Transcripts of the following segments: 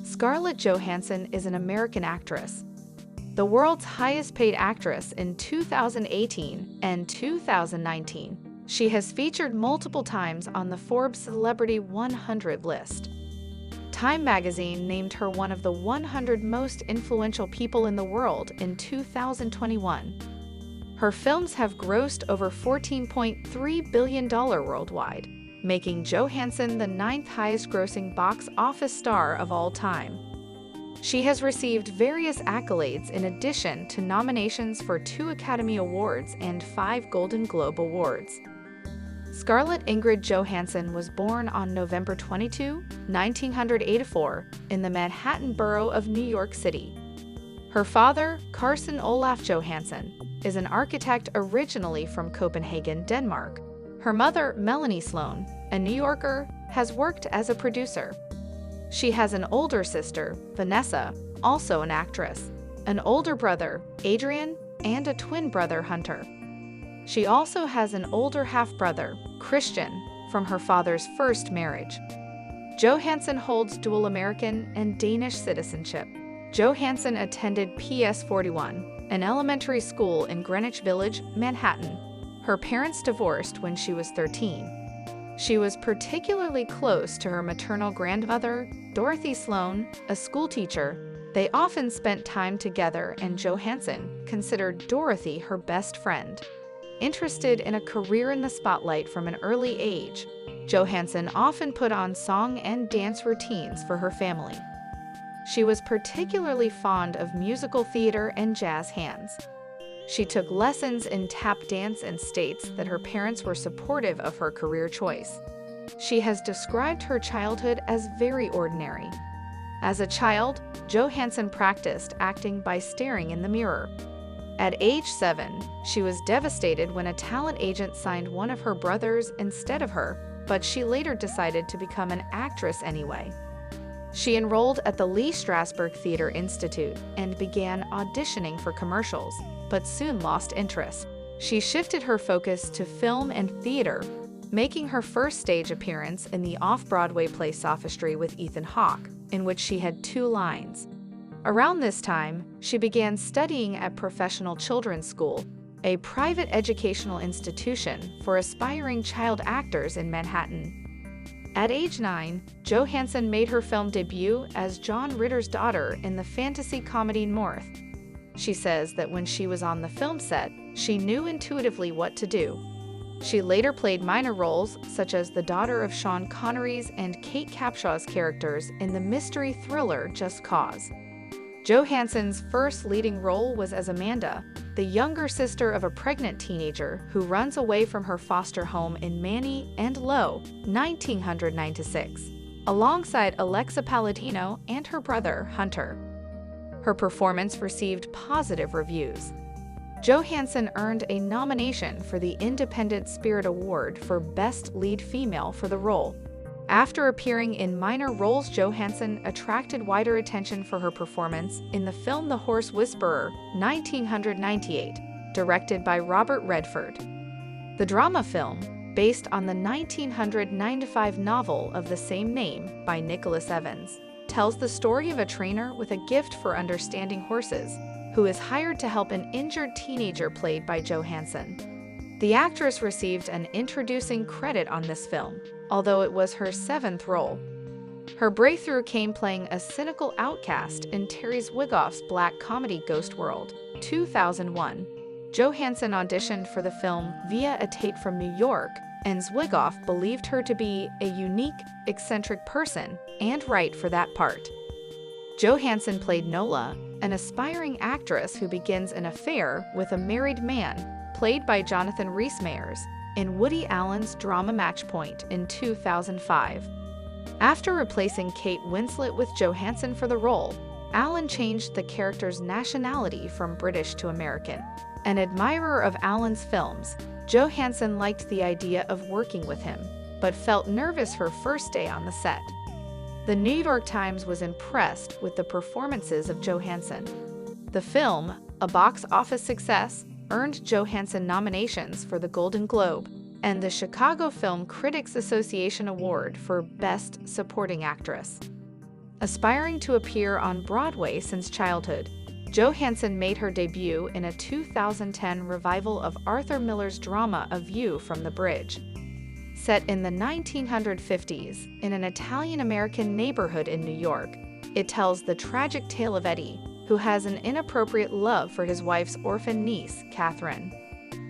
Scarlett Johansson is an American actress, the world's highest-paid actress in 2018 and 2019. She has featured multiple times on the Forbes Celebrity 100 list. Time magazine named her one of the 100 most influential people in the world in 2021. Her films have grossed over $14.3 billion worldwide, making Johansson the 9th highest-grossing box office star of all time. She has received various accolades in addition to nominations for 2 Academy Awards and 5 Golden Globe Awards. Scarlett Ingrid Johansson was born on November 22, 1984, in the Manhattan borough of New York City. Her father, Carsten Olaf Johansson, is an architect originally from Copenhagen, Denmark. Her mother, Melanie Sloan, a New Yorker, has worked as a producer. She has an older sister, Vanessa, also an actress, an older brother, Adrian, and a twin brother, Hunter. She also has an older half-brother, Christian, from her father's first marriage. Johansson holds dual American and Danish citizenship. Johansson attended PS 41, an elementary school in Greenwich Village, Manhattan. Her parents divorced when she was 13. She was particularly close to her maternal grandmother, Dorothy Sloan, a schoolteacher. They often spent time together, and Johansson considered Dorothy her best friend. Interested in a career in the spotlight from an early age, Johansson often put on song and dance routines for her family. She was particularly fond of musical theater and jazz hands. She took lessons in tap dance and states that her parents were supportive of her career choice. She has described her childhood as very ordinary. As a child, Johansson practiced acting by staring in the mirror. At age 7, she was devastated when a talent agent signed one of her brothers instead of her, but she later decided to become an actress anyway. She enrolled at the Lee Strasberg Theater Institute and began auditioning for commercials, but soon lost interest. She shifted her focus to film and theater, making her first stage appearance in the off-Broadway play Sophistry with Ethan Hawke, in which she had 2 lines. Around this time, she began studying at Professional Children's School, a private educational institution for aspiring child actors in Manhattan. At age 9, Johansson made her film debut as John Ritter's daughter in the fantasy comedy North. She says that when she was on the film set, she knew intuitively what to do. She later played minor roles such as the daughter of Sean Connery's and Kate Capshaw's characters in the mystery thriller Just Cause. Johansson's first leading role was as Amanda, the younger sister of a pregnant teenager who runs away from her foster home in Manny and Low, 1996, alongside Alexa Palladino and her brother, Hunter. Her performance received positive reviews. Johansson earned a nomination for the Independent Spirit Award for Best Lead Female for the role. After appearing in minor roles, Johansson attracted wider attention for her performance in the film The Horse Whisperer, 1998, directed by Robert Redford. The drama film, based on the 1995 novel of the same name by Nicholas Evans, tells the story of a trainer with a gift for understanding horses, who is hired to help an injured teenager played by Johansson. The actress received an introducing credit on this film, although it was her 7th role. Her breakthrough came playing a cynical outcast in Terry Zwigoff's black comedy Ghost World, 2001. Johansson auditioned for the film via a tape from New York, and Zwigoff believed her to be a unique, eccentric person and right for that part. Johansson played Nola, an aspiring actress who begins an affair with a married man, played by Jonathan Rhys-Meyers, in Woody Allen's drama Matchpoint in 2005. After replacing Kate Winslet with Johansson for the role, Allen changed the character's nationality from British to American. An admirer of Allen's films, Johansson liked the idea of working with him, but felt nervous her first day on the set. The New York Times was impressed with the performances of Johansson. The film, a box office success, earned Johansson nominations for the Golden Globe and the Chicago Film Critics Association Award for Best Supporting Actress. Aspiring to appear on Broadway since childhood, Johansson made her debut in a 2010 revival of Arthur Miller's drama A View from the Bridge. Set in the 1950s in an Italian-American neighborhood in New York, it tells the tragic tale of Eddie, who has an inappropriate love for his wife's orphan niece, Catherine.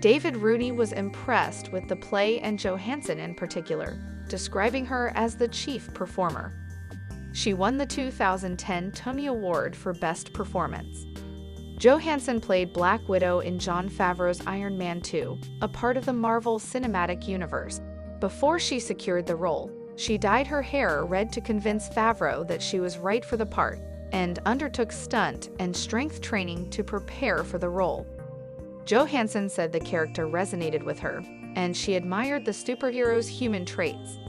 David Rooney was impressed with the play and Johansson in particular, describing her as the chief performer. She won the 2010 Tony Award for Best Performance. Johansson played Black Widow in Jon Favreau's Iron Man 2, a part of the Marvel Cinematic Universe. Before she secured the role, she dyed her hair red to convince Favreau that she was right for the part, and undertook stunt and strength training to prepare for the role. Johansson said the character resonated with her, and she admired the superhero's human traits.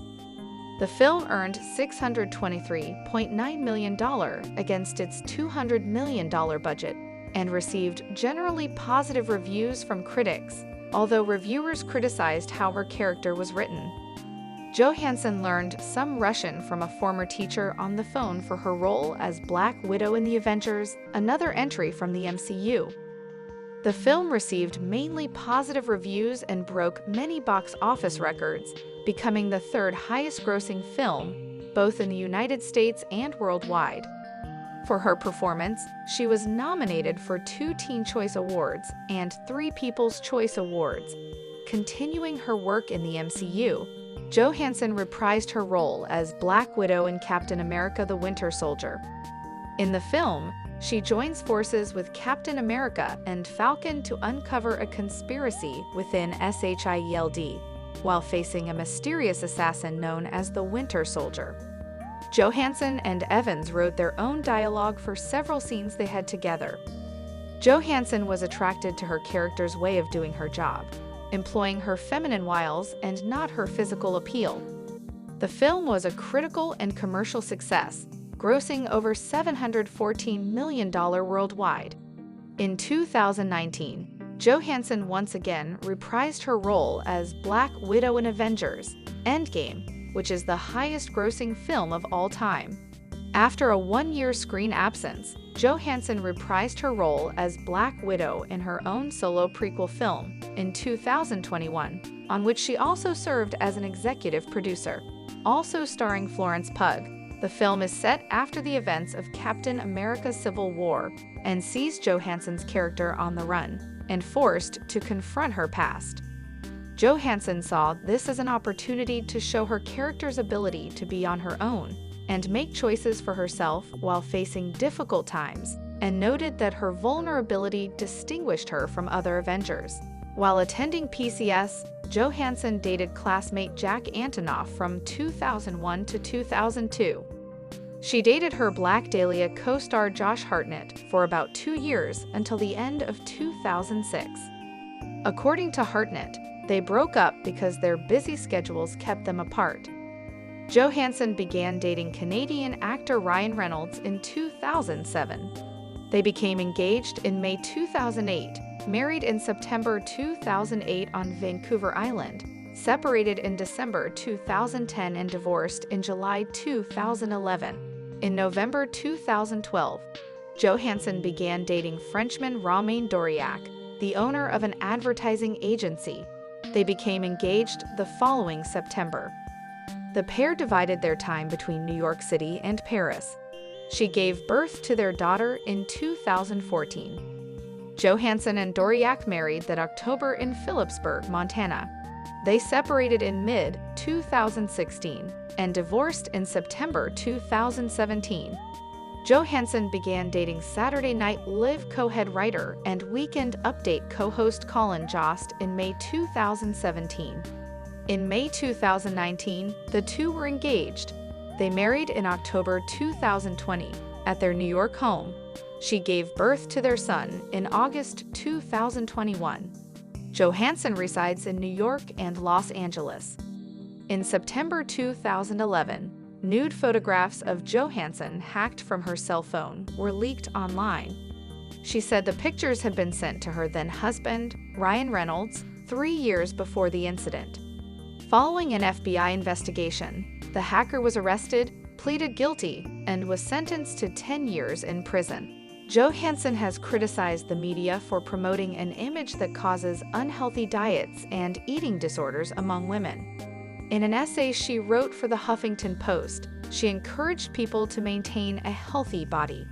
The film earned $623.9 million against its $200 million budget and received generally positive reviews from critics, although reviewers criticized how her character was written. Johansson learned some Russian from a former teacher on the phone for her role as Black Widow in The Avengers, another entry from the MCU. The film received mainly positive reviews and broke many box office records, becoming the third highest-grossing film, both in the United States and worldwide. For her performance, she was nominated for 2 Teen Choice Awards and 3 People's Choice Awards. Continuing her work in the MCU, Johansson reprised her role as Black Widow in Captain America: The Winter Soldier. In the film, she joins forces with Captain America and Falcon to uncover a conspiracy within SHIELD, while facing a mysterious assassin known as the Winter Soldier. Johansson and Evans wrote their own dialogue for several scenes they had together. Johansson was attracted to her character's way of doing her job, employing her feminine wiles and not her physical appeal. The film was a critical and commercial success, grossing over $714 million worldwide. In 2019, Johansson once again reprised her role as Black Widow in Avengers: Endgame, which is the highest-grossing film of all time. After a 1-year screen absence, Johansson reprised her role as Black Widow in her own solo prequel film in 2021, on which she also served as an executive producer. Also starring Florence Pugh, the film is set after the events of Captain America: Civil War and sees Johansson's character on the run and forced to confront her past. Johansson saw this as an opportunity to show her character's ability to be on her own and make choices for herself while facing difficult times, and noted that her vulnerability distinguished her from other Avengers. While attending PCS, Johansson dated classmate Jack Antonoff from 2001 to 2002. She dated her Black Dahlia co-star Josh Hartnett for about 2 years until the end of 2006. According to Hartnett, they broke up because their busy schedules kept them apart. Johansson began dating Canadian actor Ryan Reynolds in 2007. They became engaged in May 2008, married in September 2008 on Vancouver Island, separated in December 2010 and divorced in July 2011. In November 2012, Johansson began dating Frenchman Romain Doriac, the owner of an advertising agency. They became engaged the following September. The pair divided their time between New York City and Paris. She gave birth to their daughter in 2014. Johansson and Doriac married that October in Phillipsburg, Montana. They separated in mid-2016 and divorced in September 2017. Johansson began dating Saturday Night Live co-head writer and Weekend Update co-host Colin Jost in May 2017. In May 2019, the two were engaged. They married in October 2020 at their New York home. She gave birth to their son in August 2021. Johansson resides in New York and Los Angeles. In September 2011, nude photographs of Johansson hacked from her cell phone were leaked online. She said the pictures had been sent to her then-husband, Ryan Reynolds, 3 years before the incident. Following an FBI investigation, the hacker was arrested, pleaded guilty, and was sentenced to 10 years in prison. Johansson has criticized the media for promoting an image that causes unhealthy diets and eating disorders among women. In an essay she wrote for the Huffington Post, she encouraged people to maintain a healthy body.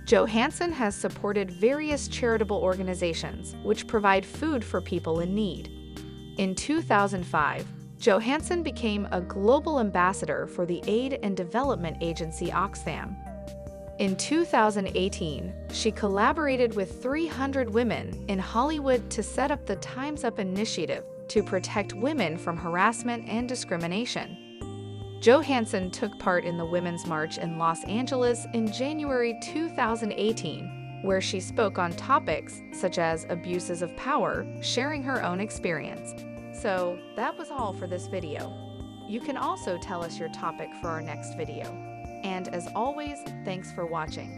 Johansson has supported various charitable organizations which provide food for people in need. In 2005, Johansson became a global ambassador for the aid and development agency Oxfam. In 2018, she collaborated with 300 women in Hollywood to set up the Time's Up initiative to protect women from harassment and discrimination. Johansson took part in the Women's March in Los Angeles in January 2018, where she spoke on topics such as abuses of power, sharing her own experience. So that was all for this video. You can also tell us your topic for our next video. And as always, thanks for watching.